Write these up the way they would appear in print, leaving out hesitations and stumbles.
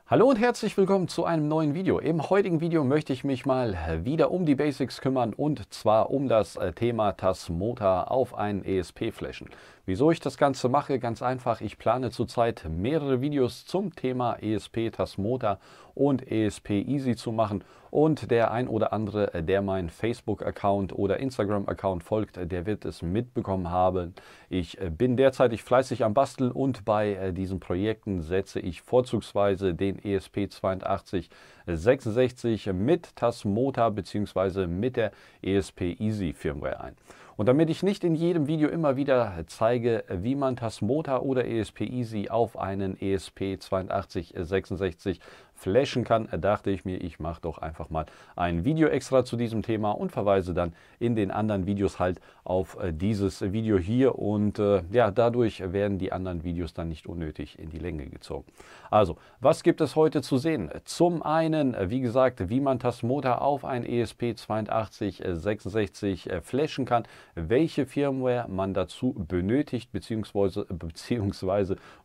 Hallo und herzlich willkommen zu einem neuen Video. Im heutigen Video möchte ich mich mal wieder um die Basics kümmern und zwar um das Thema Tasmota auf einen ESP flashen. Wieso ich das Ganze mache? Ganz einfach, ich plane zurzeit mehrere Videos zum Thema ESP Tasmota und ESP Easy zu machen und der ein oder andere, der meinen Facebook-Account oder Instagram-Account folgt, der wird es mitbekommen haben. Ich bin derzeitig fleißig am Basteln und bei diesen Projekten setze ich vorzugsweise den ESP 8266 mit Tasmota bzw. mit der ESP Easy Firmware ein. Und damit ich nicht in jedem Video immer wieder zeige, wie man Tasmota oder ESP Easy auf einen ESP 8266 flashen kann, dachte ich mir, ich mache doch einfach mal ein Video extra zu diesem Thema und verweise dann in den anderen Videos halt auf dieses Video hier und ja, dadurch werden die anderen Videos dann nicht unnötig in die Länge gezogen. Also, was gibt es heute zu sehen? Zum einen, wie gesagt, wie man Tasmota auf ein ESP 8266 flashen kann, welche Firmware man dazu benötigt, beziehungsweise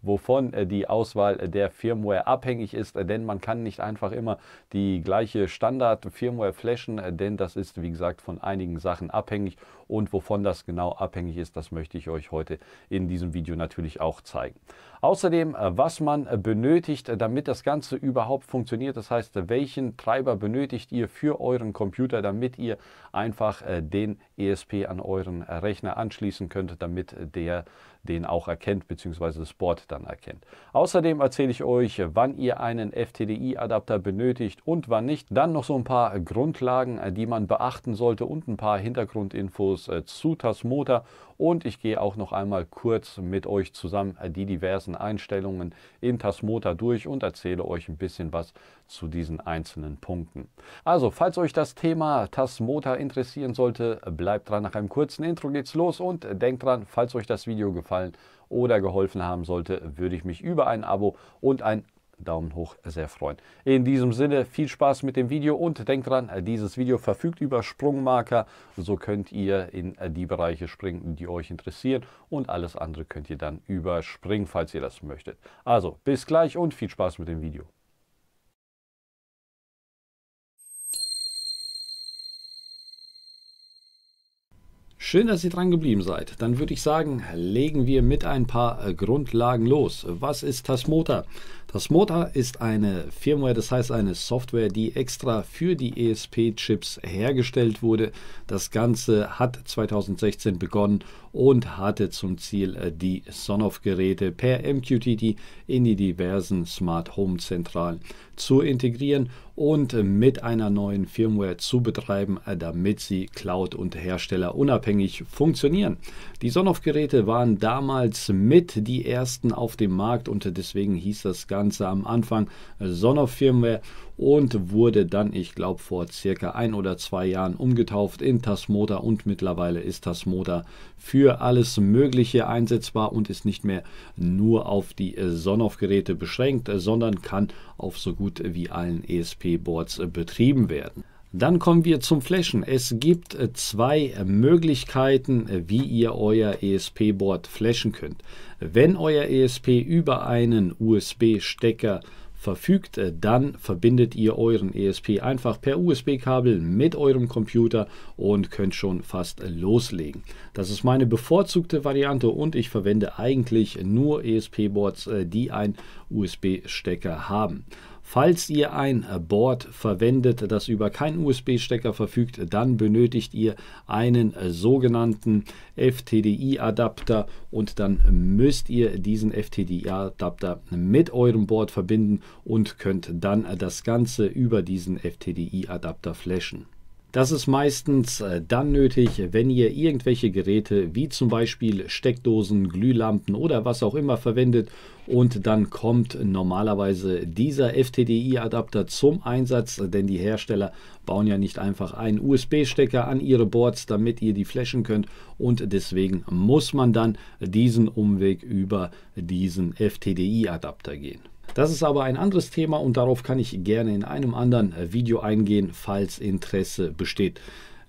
wovon die Auswahl der Firmware abhängig ist, denn man kann nicht einfach immer die gleiche Standard-Firmware flashen, denn das ist, wie gesagt, von einigen Sachen abhängig und wovon das genau abhängig ist, das möchte ich euch heute in diesem Video natürlich auch zeigen. Außerdem, was man benötigt, damit das Ganze überhaupt funktioniert, das heißt, welchen Treiber benötigt ihr für euren Computer, damit ihr einfach den ESP an euren Rechner anschließen könnt, damit der den auch erkennt bzw. das Board dann erkennt. Außerdem erzähle ich euch, wann ihr einen FTDI-Adapter benötigt und wann nicht. Dann noch so ein paar Grundlagen, die man beachten sollte und ein paar Hintergrundinfos zu Tasmota. Und ich gehe auch noch einmal kurz mit euch zusammen die diversen Einstellungen in Tasmota durch und erzähle euch ein bisschen was zu diesen einzelnen Punkten. Also, falls euch das Thema Tasmota interessieren sollte, bleibt dran. Nach einem kurzen Intro geht's los und denkt dran, falls euch das Video gefallen oder geholfen haben sollte, würde ich mich über ein Abo und ein Daumen hoch sehr freuen. In diesem Sinne viel Spaß mit dem Video und denkt dran, dieses Video verfügt über Sprungmarker, so könnt ihr in die Bereiche springen, die euch interessieren und alles andere könnt ihr dann überspringen, falls ihr das möchtet. Also bis gleich und viel Spaß mit dem Video. Schön, dass ihr dran geblieben seid. Dann würde ich sagen, legen wir mit ein paar Grundlagen los. Was ist Tasmota? Tasmota ist eine Firmware, das heißt eine Software, die extra für die ESP-Chips hergestellt wurde. Das Ganze hat 2016 begonnen und hatte zum Ziel, die Sonoff-Geräte per MQTT in die diversen Smart Home Zentralen zu integrieren und mit einer neuen Firmware zu betreiben, damit sie Cloud- und Hersteller unabhängig funktionieren. Die Sonoff-Geräte waren damals mit die ersten auf dem Markt und deswegen hieß das Ganze am Anfang Sonoff-Firmware und wurde dann, ich glaube, vor circa 1 oder 2 Jahren umgetauft in Tasmota und mittlerweile ist Tasmota für alles Mögliche einsetzbar und ist nicht mehr nur auf die Sonoff-Geräte beschränkt, sondern kann auf so gut wie allen ESP-Boards betrieben werden. Dann kommen wir zum Flashen. Es gibt 2 Möglichkeiten, wie ihr euer ESP-Board flashen könnt. Wenn euer ESP über einen USB-Stecker verfügt, dann verbindet ihr euren ESP einfach per USB-Kabel mit eurem Computer und könnt schon fast loslegen. Das ist meine bevorzugte Variante und ich verwende eigentlich nur ESP-Boards, die einen USB-Stecker haben. Falls ihr ein Board verwendet, das über keinen USB-Stecker verfügt, dann benötigt ihr einen sogenannten FTDI-Adapter und dann müsst ihr diesen FTDI-Adapter mit eurem Board verbinden und könnt dann das Ganze über diesen FTDI-Adapter flashen. Das ist meistens dann nötig, wenn ihr irgendwelche Geräte wie zum Beispiel Steckdosen, Glühlampen oder was auch immer verwendet und dann kommt normalerweise dieser FTDI-Adapter zum Einsatz, denn die Hersteller bauen ja nicht einfach einen USB-Stecker an ihre Boards, damit ihr die flashen könnt und deswegen muss man dann diesen Umweg über diesen FTDI-Adapter gehen. Das ist aber ein anderes Thema und darauf kann ich gerne in einem anderen Video eingehen, falls Interesse besteht.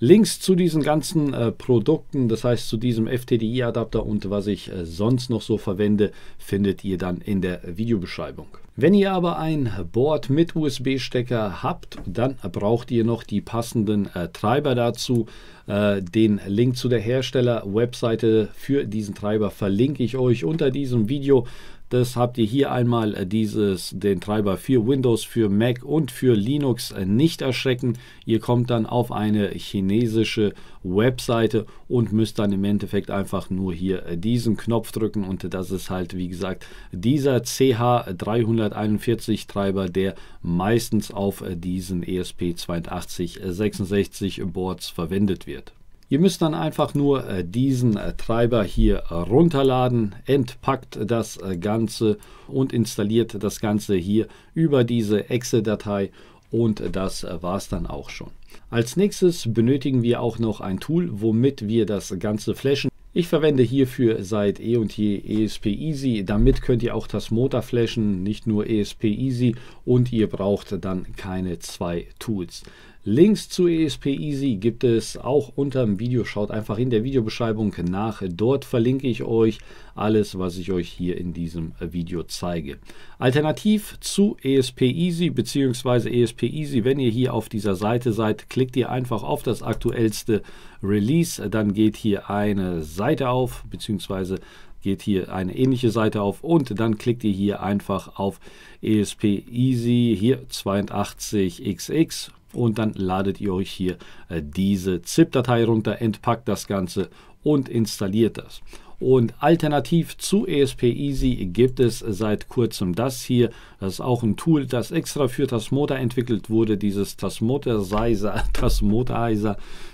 Links zu diesen ganzen Produkten, das heißt zu diesem FTDI-Adapter und was ich sonst noch so verwende, findet ihr dann in der Videobeschreibung. Wenn ihr aber ein Board mit USB-Stecker habt, dann braucht ihr noch die passenden Treiber dazu. Den Link zu der Hersteller-Webseite für diesen Treiber verlinke ich euch unter diesem Video. Das habt ihr hier einmal den Treiber für Windows, für Mac und für Linux. Nicht erschrecken, ihr kommt dann auf eine chinesische Webseite und müsst dann im Endeffekt einfach nur hier diesen Knopf drücken und das ist halt, wie gesagt, dieser CH341 Treiber, der meistens auf diesen ESP8266 Boards verwendet wird. Ihr müsst dann einfach nur diesen Treiber hier runterladen, entpackt das Ganze und installiert das Ganze hier über diese Exe-Datei und das war es dann auch schon. Als nächstes benötigen wir auch noch ein Tool, womit wir das Ganze flashen. Ich verwende hierfür seit eh und je ESP-Easy. Damit könnt ihr auch Tasmota flashen, nicht nur ESP-Easy und ihr braucht dann keine zwei Tools. Links zu ESP-Easy gibt es auch unter dem Video. Schaut einfach in der Videobeschreibung nach. Dort verlinke ich euch alles, was ich euch hier in diesem Video zeige. Alternativ zu ESP-Easy bzw. ESP-Easy, wenn ihr hier auf dieser Seite seid, klickt ihr einfach auf das aktuellste Release. Dann geht hier eine Seite auf bzw. geht hier eine ähnliche Seite auf und dann klickt ihr hier einfach auf ESP-Easy, hier 82XX. Und dann ladet ihr euch hier diese ZIP-Datei runter, entpackt das Ganze und installiert das. Und alternativ zu ESP-Easy gibt es seit kurzem das hier. Das ist auch ein Tool, das extra für Tasmota entwickelt wurde. Dieses Tasmotaizer,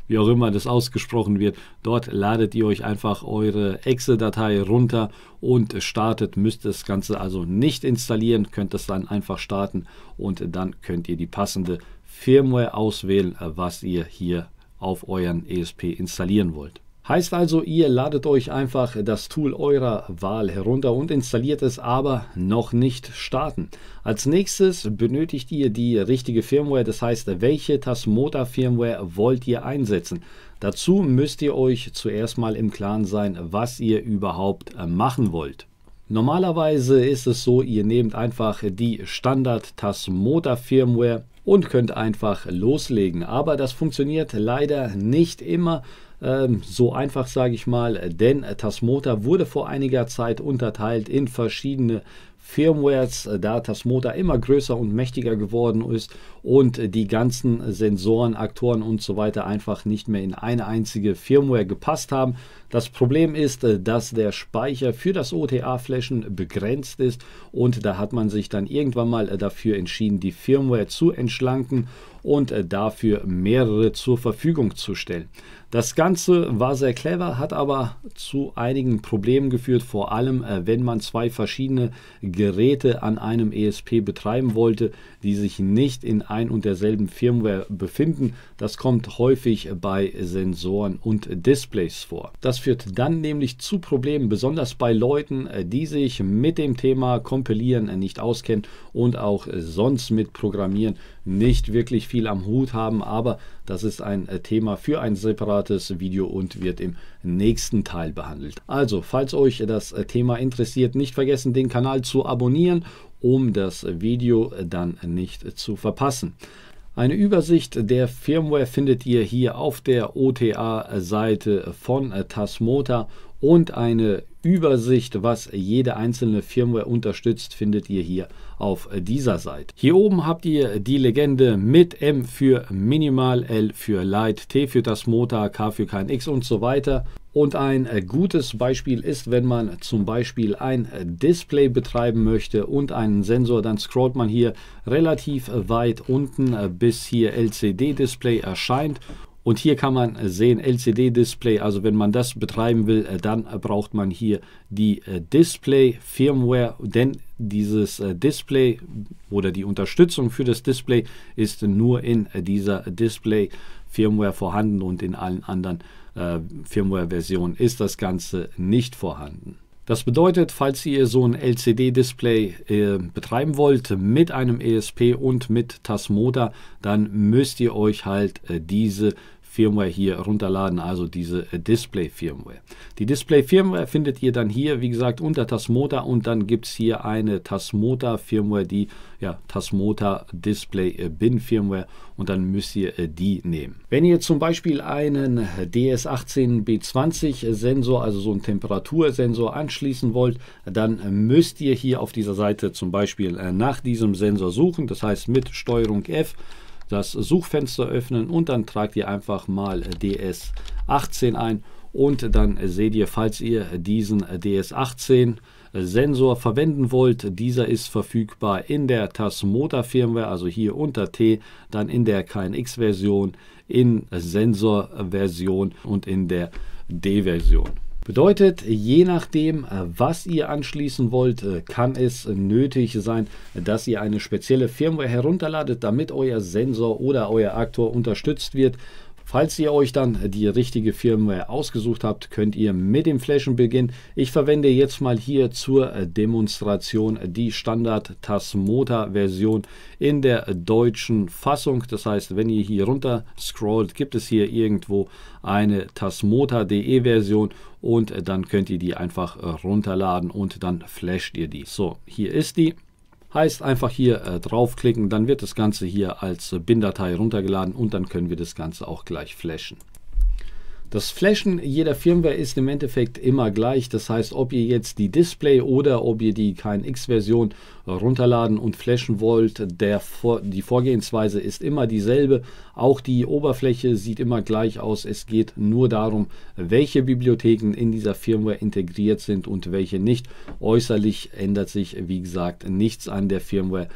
wie auch immer das ausgesprochen wird. Dort ladet ihr euch einfach eure Exe-Datei runter und startet. Müsst das Ganze also nicht installieren, könnt es dann einfach starten und dann könnt ihr die passende Firmware auswählen, was ihr hier auf euren ESP installieren wollt. Heißt also, ihr ladet euch einfach das Tool eurer Wahl herunter und installiert es, aber noch nicht starten. Als nächstes benötigt ihr die richtige Firmware, das heißt, welche Tasmota Firmware wollt ihr einsetzen. Dazu müsst ihr euch zuerst mal im Klaren sein, was ihr überhaupt machen wollt. Normalerweise ist es so, ihr nehmt einfach die Standard Tasmota Firmware und könnt einfach loslegen. Aber das funktioniert leider nicht immer so einfach, sage ich mal, denn Tasmota wurde vor einiger Zeit unterteilt in verschiedene Firmwares, da Tasmota immer größer und mächtiger geworden ist und die ganzen Sensoren, Aktoren und so weiter einfach nicht mehr in eine einzige Firmware gepasst haben. Das Problem ist, dass der Speicher für das OTA-Flashen begrenzt ist und da hat man sich dann irgendwann mal dafür entschieden, die Firmware zu entschlanken und dafür mehrere zur Verfügung zu stellen. Das Ganze war sehr clever, hat aber zu einigen Problemen geführt, vor allem wenn man zwei verschiedene Geräte an einem ESP betreiben wollte, die sich nicht in ein und derselben Firmware befinden. Das kommt häufig bei Sensoren und Displays vor. Das führt dann nämlich zu Problemen, besonders bei Leuten, die sich mit dem Thema Kompilieren nicht auskennen und auch sonst mit Programmieren nicht wirklich viel am Hut haben, aber das ist ein Thema für ein separates Video und wird im nächsten Teil behandelt. Also, falls euch das Thema interessiert, nicht vergessen, den Kanal zu abonnieren, um das Video dann nicht zu verpassen. Eine Übersicht der Firmware findet ihr hier auf der OTA-Seite von Tasmota und eine Übersicht, was jede einzelne Firmware unterstützt, findet ihr hier auf dieser Seite. Hier oben habt ihr die Legende mit M für Minimal, L für Light, T für Tasmota, K für kein X und so weiter. Und ein gutes Beispiel ist, wenn man zum Beispiel ein Display betreiben möchte und einen Sensor, dann scrollt man hier relativ weit unten, bis hier LCD-Display erscheint. Und hier kann man sehen, LCD-Display, also wenn man das betreiben will, dann braucht man hier die Display-Firmware, denn dieses Display oder die Unterstützung für das Display ist nur in dieser Display-Firmware vorhanden und in allen anderen Firmware-Versionen ist das Ganze nicht vorhanden. Das bedeutet, falls ihr so ein LCD-Display betreiben wollt mit einem ESP und mit Tasmota, dann müsst ihr euch halt diese Firmware hier runterladen, also diese Display-Firmware. Die Display-Firmware findet ihr dann hier, wie gesagt, unter Tasmota, und dann gibt es hier eine Tasmota-Firmware, die Tasmota Display Bin Firmware, und dann müsst ihr die nehmen. Wenn ihr zum Beispiel einen DS18B20 Sensor, also so einen Temperatursensor anschließen wollt, dann müsst ihr hier auf dieser Seite zum Beispiel nach diesem Sensor suchen, das heißt mit Steuerung F das Suchfenster öffnen und dann tragt ihr einfach mal DS18 ein, und dann seht ihr, falls ihr diesen DS18 Sensor verwenden wollt, dieser ist verfügbar in der Tasmota Firmware, also hier unter T, dann in der KNX-Version, in Sensor-Version und in der D-Version. Bedeutet, je nachdem, was ihr anschließen wollt, kann es nötig sein, dass ihr eine spezielle Firmware herunterladet, damit euer Sensor oder euer Aktor unterstützt wird. Falls ihr euch dann die richtige Firmware ausgesucht habt, könnt ihr mit dem Flashen beginnen. Ich verwende jetzt mal hier zur Demonstration die Standard Tasmota Version in der deutschen Fassung. Das heißt, wenn ihr hier runter scrollt, gibt es hier irgendwo eine Tasmota.de Version, und dann könnt ihr die einfach runterladen und dann flasht ihr die. So, hier ist die. Heißt einfach hier draufklicken, dann wird das Ganze hier als Bin-Datei runtergeladen, und dann können wir das Ganze auch gleich flashen. Das Flashen jeder Firmware ist im Endeffekt immer gleich. Das heißt, ob ihr jetzt die Display oder ob ihr die KNX-Version runterladen und flashen wollt, die Vorgehensweise ist immer dieselbe. Auch die Oberfläche sieht immer gleich aus. Es geht nur darum, welche Bibliotheken in dieser Firmware integriert sind und welche nicht. Äußerlich ändert sich, wie gesagt, nichts an der Firmware.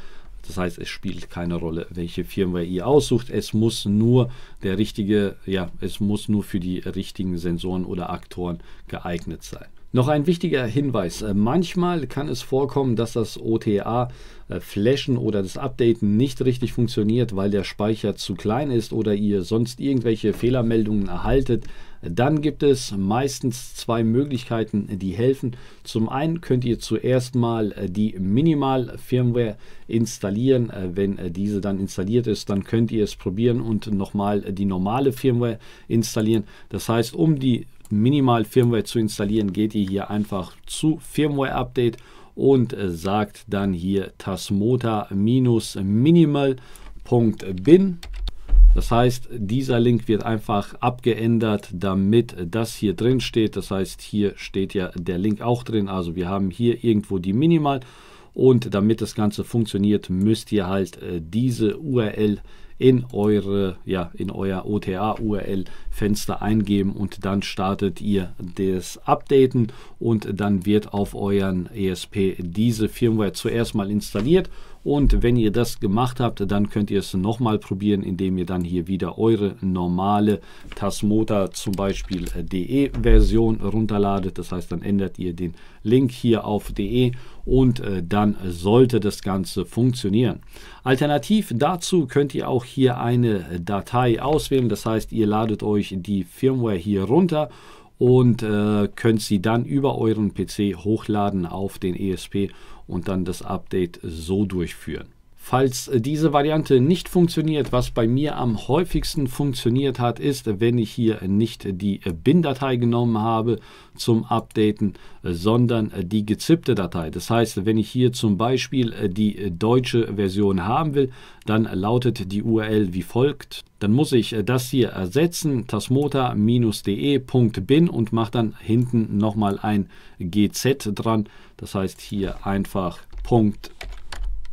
Das heißt, es spielt keine Rolle, welche Firmware ihr aussucht. Es muss nur es muss nur für die richtigen Sensoren oder Aktoren geeignet sein. Noch ein wichtiger Hinweis: Manchmal kann es vorkommen, dass das OTA-Flashen oder das Updaten nicht richtig funktioniert, weil der Speicher zu klein ist oder ihr sonst irgendwelche Fehlermeldungen erhaltet. Dann gibt es meistens zwei Möglichkeiten, die helfen. Zum einen könnt ihr zuerst mal die Minimal-Firmware installieren. Wenn diese dann installiert ist, dann könnt ihr es probieren und nochmal die normale Firmware installieren. Das heißt, um die Minimal-Firmware zu installieren, geht ihr hier einfach zu Firmware Update und sagt dann hier tasmota-minimal.bin. Das heißt, dieser Link wird einfach abgeändert, damit das hier drin steht. Das heißt, hier steht ja der Link auch drin. Also wir haben hier irgendwo die Minimal, und damit das Ganze funktioniert, müsst ihr halt diese URL in euer OTA-URL-Fenster eingeben, und dann startet ihr das Updaten, und dann wird auf euren ESP diese Firmware zuerst mal installiert. Und wenn ihr das gemacht habt, dann könnt ihr es nochmal probieren, indem ihr dann hier wieder eure normale Tasmota zum Beispiel DE-Version runterladet. Das heißt, dann ändert ihr den Link hier auf DE, und dann sollte das Ganze funktionieren. Alternativ dazu könnt ihr auch hier eine Datei auswählen. Das heißt, ihr ladet euch die Firmware hier runter und könnt sie dann über euren PC hochladen auf den ESP und dann das Update so durchführen. Falls diese Variante nicht funktioniert, was bei mir am häufigsten funktioniert hat, ist, wenn ich hier nicht die Bin-Datei genommen habe zum Updaten, sondern die gezippte Datei. Das heißt, wenn ich hier zum Beispiel die deutsche Version haben will, dann lautet die URL wie folgt. Dann muss ich das hier ersetzen, tasmota-de.bin, und mache dann hinten nochmal ein GZ dran. Das heißt, hier einfach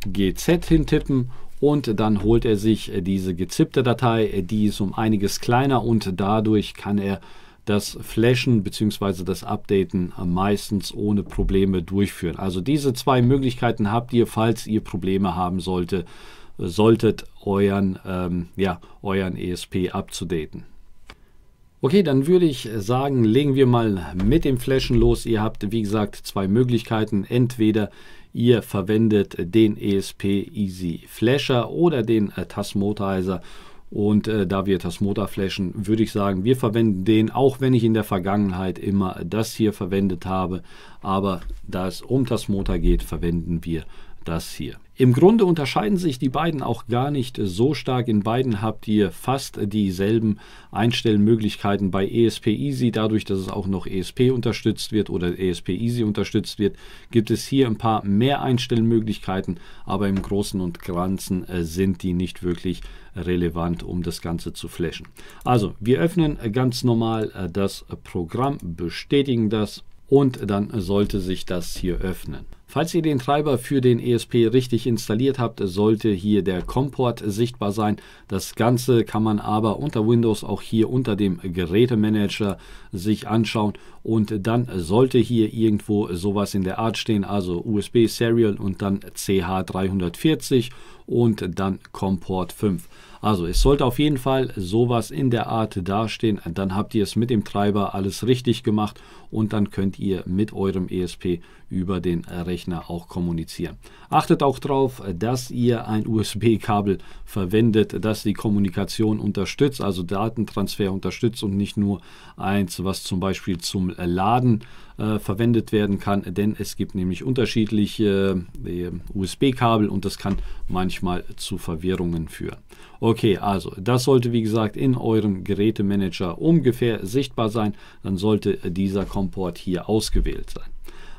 .gz hintippen, und dann holt er sich diese gezippte Datei, die ist um einiges kleiner, und dadurch kann er das Flashen bzw. das Updaten meistens ohne Probleme durchführen. Also diese zwei Möglichkeiten habt ihr, falls ihr Probleme haben solltet, euren ESP abzudaten. Okay, dann würde ich sagen, legen wir mal mit dem Flashen los. Ihr habt, wie gesagt, zwei Möglichkeiten. Entweder ihr verwendet den ESP Easy Flasher oder den Tasmotizer. Und da wir Tasmota flashen, würde ich sagen, wir verwenden den, auch wenn ich in der Vergangenheit immer das hier verwendet habe. Aber da es um Tasmota geht, verwenden wir das hier. Im Grunde unterscheiden sich die beiden auch gar nicht so stark. In beiden habt ihr fast dieselben Einstellmöglichkeiten. Bei ESP Easy, dadurch, dass es auch noch ESP unterstützt wird oder ESP Easy unterstützt wird, gibt es hier ein paar mehr Einstellmöglichkeiten, aber im Großen und Ganzen sind die nicht wirklich relevant, um das Ganze zu flashen. Also, wir öffnen ganz normal das Programm, bestätigen das und dann sollte sich das hier öffnen. Falls ihr den Treiber für den ESP richtig installiert habt, sollte hier der COM-Port sichtbar sein. Das Ganze kann man aber unter Windows auch hier unter dem Gerätemanager sich anschauen und dann sollte hier irgendwo sowas in der Art stehen, also USB Serial und dann CH340 und dann COM-Port 5. Also es sollte auf jeden Fall sowas in der Art dastehen, dann habt ihr es mit dem Treiber alles richtig gemacht und dann könnt ihr mit eurem ESP über den Rechner auch kommunizieren. Achtet auch darauf, dass ihr ein USB-Kabel verwendet, das die Kommunikation unterstützt, also Datentransfer unterstützt und nicht nur eins, was zum Beispiel zum Laden verwendet werden kann, denn es gibt nämlich unterschiedliche USB-Kabel und das kann manchmal zu Verwirrungen führen. Okay, also das sollte wie gesagt in eurem Gerätemanager ungefähr sichtbar sein, dann sollte dieser COM-Port hier ausgewählt sein.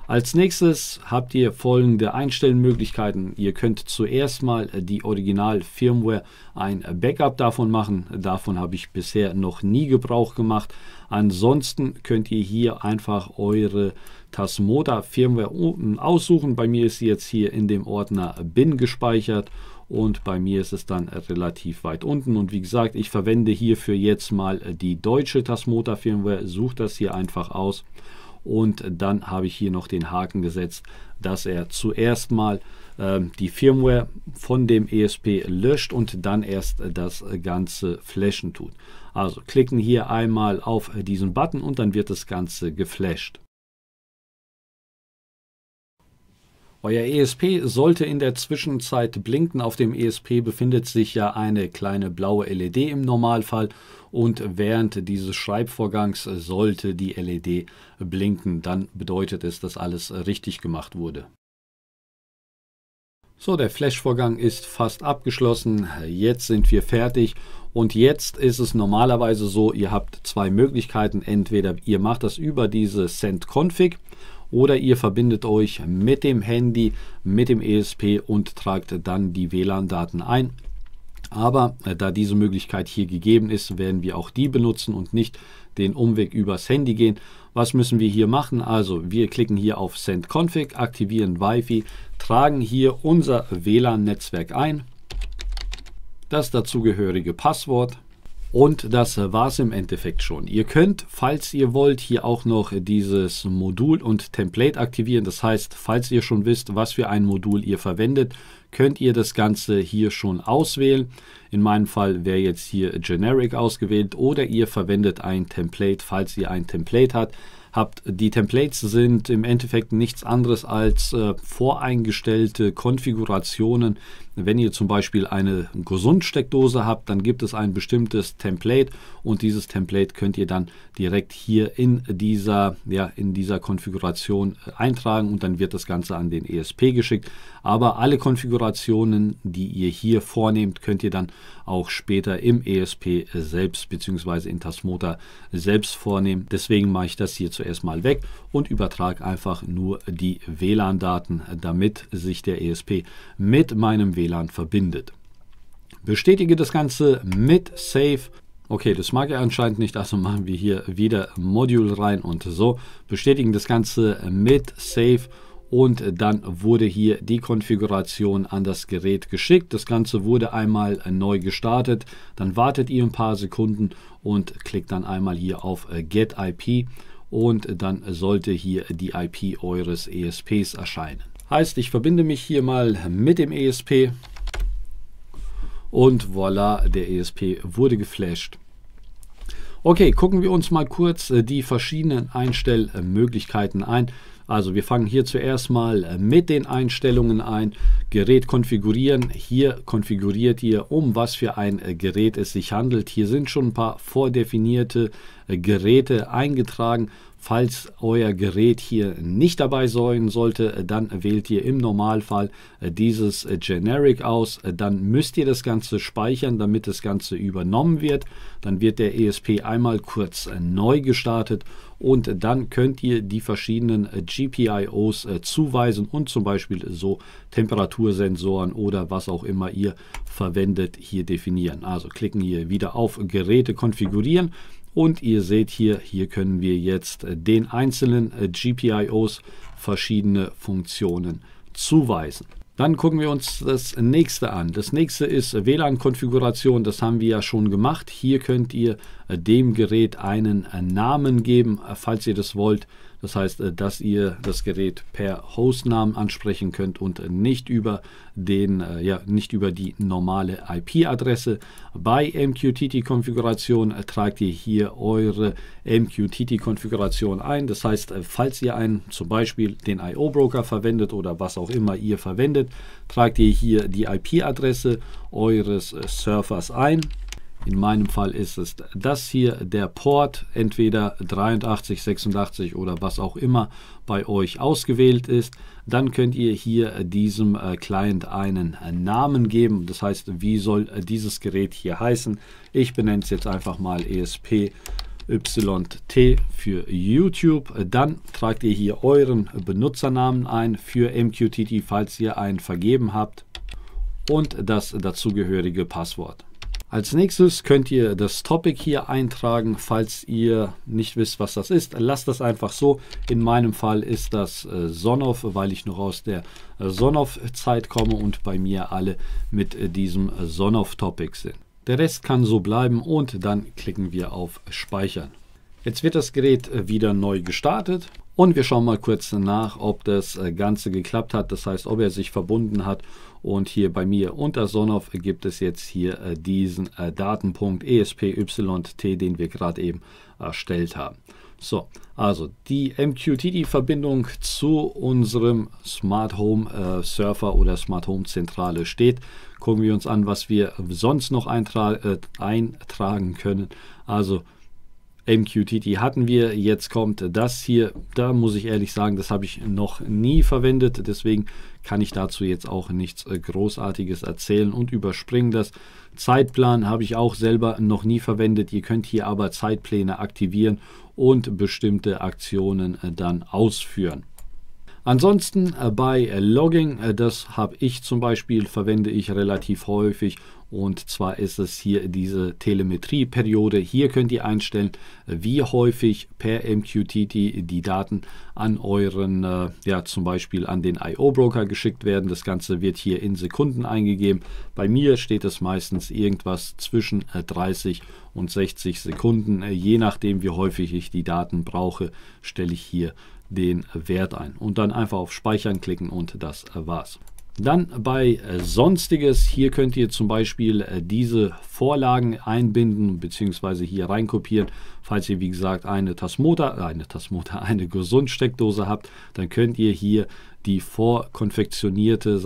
Als nächstes habt ihr folgende Einstellmöglichkeiten. Ihr könnt zuerst mal die Original-Firmware ein Backup davon machen. Davon habe ich bisher noch nie Gebrauch gemacht. Ansonsten könnt ihr hier einfach eure Tasmota-Firmware aussuchen. Bei mir ist sie jetzt hier in dem Ordner Bin gespeichert. Und bei mir ist es dann relativ weit unten. Und wie gesagt, ich verwende hierfür jetzt mal die deutsche Tasmota-Firmware. Sucht das hier einfach aus. Und dann habe ich hier noch den Haken gesetzt, dass er zuerst mal die Firmware von dem ESP löscht und dann erst das Ganze flashen tut. Also klicken hier einmal auf diesen Button und dann wird das Ganze geflasht. Euer ESP sollte in der Zwischenzeit blinken. Auf dem ESP befindet sich ja eine kleine blaue LED im Normalfall und während dieses Schreibvorgangs sollte die LED blinken. Dann bedeutet es, dass alles richtig gemacht wurde. So, der Flash-Vorgang ist fast abgeschlossen. Jetzt sind wir fertig und jetzt ist es normalerweise so, ihr habt zwei Möglichkeiten. Entweder ihr macht das über diese Send-Config oder ihr verbindet euch mit dem Handy, mit dem ESP und tragt dann die WLAN-Daten ein. Aber da diese Möglichkeit hier gegeben ist, werden wir auch die benutzen und nicht den Umweg übers Handy gehen. Was müssen wir hier machen? Also wir klicken hier auf Send Config, aktivieren Wi-Fi, tragen hier unser WLAN-Netzwerk ein, das dazugehörige Passwort. Und das war es im Endeffekt schon. Ihr könnt, falls ihr wollt, hier auch noch dieses Modul und Template aktivieren. Das heißt, falls ihr schon wisst, was für ein Modul ihr verwendet, könnt ihr das Ganze hier schon auswählen. In meinem Fall wäre jetzt hier Generic ausgewählt oder ihr verwendet ein Template, falls ihr ein Template habt. Die Templates sind im Endeffekt nichts anderes als voreingestellte Konfigurationen. Wenn ihr zum Beispiel eine Gesundsteckdose habt, dann gibt es ein bestimmtes Template und dieses Template könnt ihr dann direkt hier in dieser Konfiguration eintragen und dann wird das Ganze an den ESP geschickt. Aber alle Konfigurationen, die ihr hier vornehmt, könnt ihr dann auch später im ESP selbst bzw. in Tasmota selbst vornehmen. Deswegen mache ich das hier zuerst mal weg und übertrage einfach nur die WLAN-Daten, damit sich der ESP mit meinem WLAN verbindet. Bestätige das Ganze mit Save. Okay, das mag er anscheinend nicht, also machen wir hier wieder Module rein und so. Bestätigen das Ganze mit Save. Und dann wurde hier die Konfiguration an das Gerät geschickt. Das Ganze wurde einmal neu gestartet. Dann wartet ihr ein paar Sekunden und klickt dann einmal hier auf Get IP. Und dann sollte hier die IP eures ESPs erscheinen. Heißt, ich verbinde mich hier mal mit dem ESP. Und voilà, der ESP wurde geflasht. Okay, gucken wir uns mal kurz die verschiedenen Einstellmöglichkeiten ein. Also wir fangen hier zuerst mal mit den Einstellungen ein. Gerät konfigurieren. Hier konfiguriert ihr, um was für ein Gerät es sich handelt. Hier sind schon ein paar vordefinierte Geräte eingetragen. Falls euer Gerät hier nicht dabei sein sollte, dann wählt ihr im Normalfall dieses Generic aus. Dann müsst ihr das Ganze speichern, damit das Ganze übernommen wird. Dann wird der ESP einmal kurz neu gestartet und dann könnt ihr die verschiedenen GPIOs zuweisen und zum Beispiel so Temperatursensoren oder was auch immer ihr verwendet hier definieren. Also klicken hier wieder auf Geräte konfigurieren. Und ihr seht hier können wir jetzt den einzelnen GPIOs verschiedene Funktionen zuweisen. Dann gucken wir uns das nächste an. Das nächste ist WLAN-Konfiguration. Das haben wir ja schon gemacht. Hier könnt ihr dem Gerät einen Namen geben, falls ihr das wollt. Das heißt, dass ihr das Gerät per Hostnamen ansprechen könnt und nicht über die normale IP-Adresse. Bei MQTT-Konfiguration tragt ihr hier eure MQTT-Konfiguration ein. Das heißt, falls ihr zum Beispiel den IO-Broker verwendet oder was auch immer ihr verwendet, tragt ihr hier die IP-Adresse eures Surfers ein. In meinem Fall ist es das hier, der Port, entweder 83, 86 oder was auch immer bei euch ausgewählt ist. Dann könnt ihr hier diesem Client einen Namen geben. Das heißt, wie soll dieses Gerät hier heißen? Ich benenne es jetzt einfach mal ESP YT für YouTube. Dann tragt ihr hier euren Benutzernamen ein für MQTT, falls ihr einen vergeben habt, und das dazugehörige Passwort. Als nächstes könnt ihr das Topic hier eintragen, falls ihr nicht wisst, was das ist. Lasst das einfach so. In meinem Fall ist das Sonoff, weil ich noch aus der Sonoff-Zeit komme und bei mir alle mit diesem Sonoff-Topic sind. Der Rest kann so bleiben und dann klicken wir auf Speichern. Jetzt wird das Gerät wieder neu gestartet und wir schauen mal kurz nach, ob das Ganze geklappt hat. Das heißt, ob er sich verbunden hat. Und hier bei mir unter Sonoff gibt es jetzt hier diesen Datenpunkt ESP-YT, den wir gerade eben erstellt haben. So, also die MQTT-Verbindung zu unserem Smart Home Surfer oder Smart Home Zentrale steht. Gucken wir uns an, was wir sonst noch eintragen können. Also MQTT hatten wir, jetzt kommt das hier. Da muss ich ehrlich sagen, das habe ich noch nie verwendet, deswegen kann ich dazu jetzt auch nichts Großartiges erzählen und überspringen das. Zeitplan habe ich auch selber noch nie verwendet. Ihr könnt hier aber Zeitpläne aktivieren und bestimmte Aktionen dann ausführen. Ansonsten bei Logging, das habe ich zum Beispiel, verwende ich relativ häufig, und zwar ist es hier diese Telemetrieperiode. Hier könnt ihr einstellen, wie häufig per MQTT die Daten an euren, zum Beispiel an den IO-Broker geschickt werden. Das Ganze wird hier in Sekunden eingegeben. Bei mir steht es meistens irgendwas zwischen 30 und 60 Sekunden. Je nachdem, wie häufig ich die Daten brauche, stelle ich hier den Wert ein und dann einfach auf Speichern klicken und das war's. Dann bei Sonstiges, hier könnt ihr zum Beispiel diese Vorlagen einbinden bzw. hier reinkopieren. Falls ihr wie gesagt eine Gesundsteckdose habt, dann könnt ihr hier die vorkonfektionierte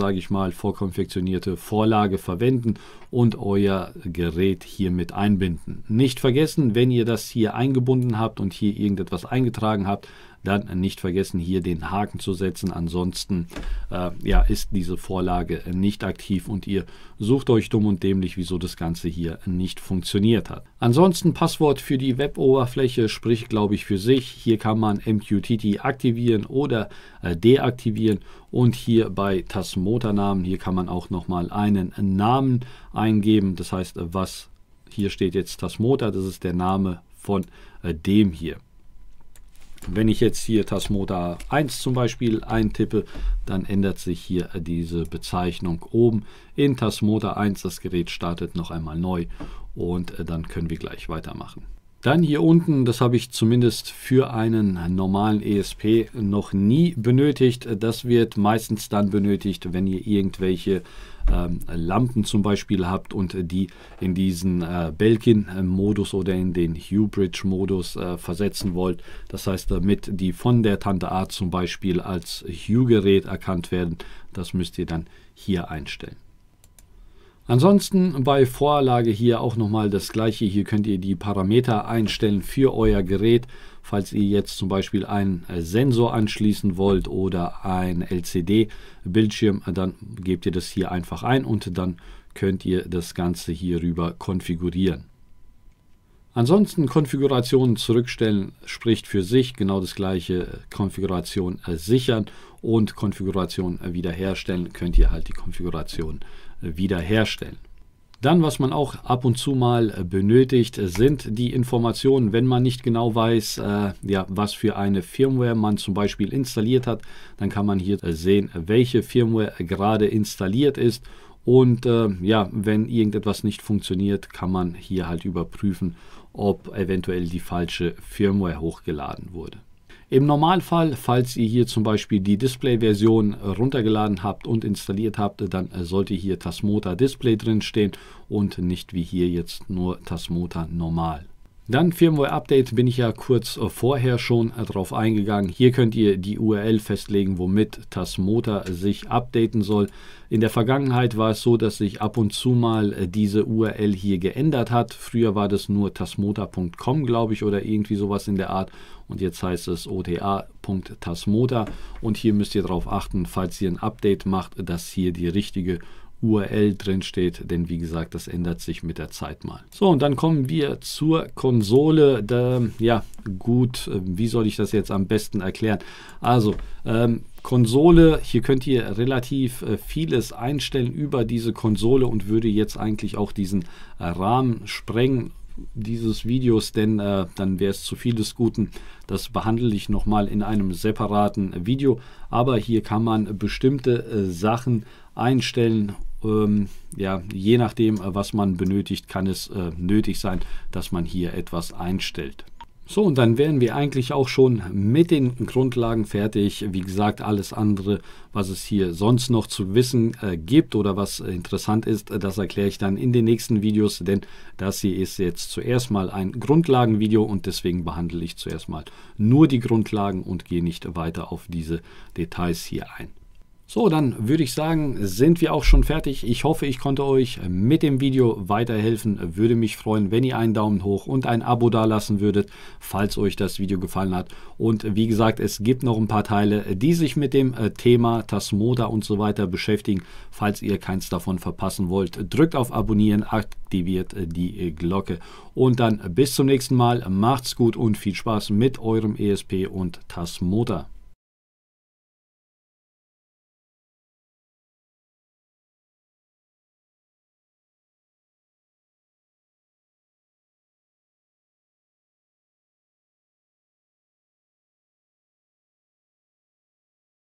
Vorlage verwenden und euer Gerät hiermit einbinden. Nicht vergessen, wenn ihr das hier eingebunden habt und hier irgendetwas eingetragen habt, dann nicht vergessen, hier den Haken zu setzen. Ansonsten ist diese Vorlage nicht aktiv und ihr sucht euch dumm und dämlich, wieso das Ganze hier nicht funktioniert hat. Ansonsten Passwort für die Web-Oberfläche spricht, glaube ich, für sich. Hier kann man MQTT aktivieren oder deaktivieren, und hier bei Tasmota-Namen, hier kann man auch nochmal einen Namen eingeben. Das heißt, hier steht jetzt Tasmota, das ist der Name von dem hier. Wenn ich jetzt hier Tasmota 1 zum Beispiel eintippe, dann ändert sich hier diese Bezeichnung oben in Tasmota 1. Das Gerät startet noch einmal neu und dann können wir gleich weitermachen. Dann hier unten, das habe ich zumindest für einen normalen ESP noch nie benötigt. Das wird meistens dann benötigt, wenn ihr irgendwelche Lampen zum Beispiel habt und die in diesen Belkin-Modus oder in den Hue-Bridge-Modus versetzen wollt. Das heißt, damit die von der Tante A zum Beispiel als Hue-Gerät erkannt werden, das müsst ihr dann hier einstellen. Ansonsten bei Vorlage hier auch nochmal das gleiche. Hier könnt ihr die Parameter einstellen für euer Gerät. Falls ihr jetzt zum Beispiel einen Sensor anschließen wollt oder ein LCD-Bildschirm, dann gebt ihr das hier einfach ein und dann könnt ihr das Ganze hierüber konfigurieren. Ansonsten Konfigurationen zurückstellen spricht für sich, genau das gleiche. Konfiguration sichern und Konfiguration wiederherstellen, könnt ihr halt die Konfiguration wiederherstellen. Dann, was man auch ab und zu mal benötigt, sind die Informationen, wenn man nicht genau weiß, was für eine Firmware man zum Beispiel installiert hat, dann kann man hier sehen, welche Firmware gerade installiert ist. Und wenn irgendetwas nicht funktioniert, kann man hier halt überprüfen, ob eventuell die falsche Firmware hochgeladen wurde. Im Normalfall, falls ihr hier zum Beispiel die Display-Version runtergeladen habt und installiert habt, dann sollte hier Tasmota Display drin stehen und nicht wie hier jetzt nur Tasmota Normal. Dann Firmware Update, bin ich ja kurz vorher schon drauf eingegangen. Hier könnt ihr die URL festlegen, womit Tasmota sich updaten soll. In der Vergangenheit war es so, dass sich ab und zu mal diese URL hier geändert hat. Früher war das nur tasmota.com, glaube ich, oder irgendwie sowas in der Art. Und jetzt heißt es ota.tasmota. Und hier müsst ihr darauf achten, falls ihr ein Update macht, dass hier die richtige URL drin steht, denn wie gesagt, das ändert sich mit der Zeit mal. So, und dann kommen wir zur Konsole. Wie soll ich das jetzt am besten erklären? Also, Konsole, hier könnt ihr relativ vieles einstellen über diese Konsole und würde jetzt eigentlich auch diesen Rahmen sprengen dieses Videos, denn dann wäre es zu viel des Guten. Das behandle ich nochmal in einem separaten Video, aber hier kann man bestimmte Sachen einstellen. Je nachdem, was man benötigt, kann es nötig sein, dass man hier etwas einstellt. So, und dann wären wir eigentlich auch schon mit den Grundlagen fertig. Wie gesagt, alles andere, was es hier sonst noch zu wissen gibt oder was interessant ist, das erkläre ich dann in den nächsten Videos, denn das hier ist jetzt zuerst mal ein Grundlagenvideo und deswegen behandle ich zuerst mal nur die Grundlagen und gehe nicht weiter auf diese Details hier ein. So, dann würde ich sagen, sind wir auch schon fertig. Ich hoffe, ich konnte euch mit dem Video weiterhelfen. Würde mich freuen, wenn ihr einen Daumen hoch und ein Abo dalassen würdet, falls euch das Video gefallen hat. Und wie gesagt, es gibt noch ein paar Teile, die sich mit dem Thema Tasmota und so weiter beschäftigen. Falls ihr keins davon verpassen wollt, drückt auf Abonnieren, aktiviert die Glocke. Und dann bis zum nächsten Mal. Macht's gut und viel Spaß mit eurem ESP und Tasmota.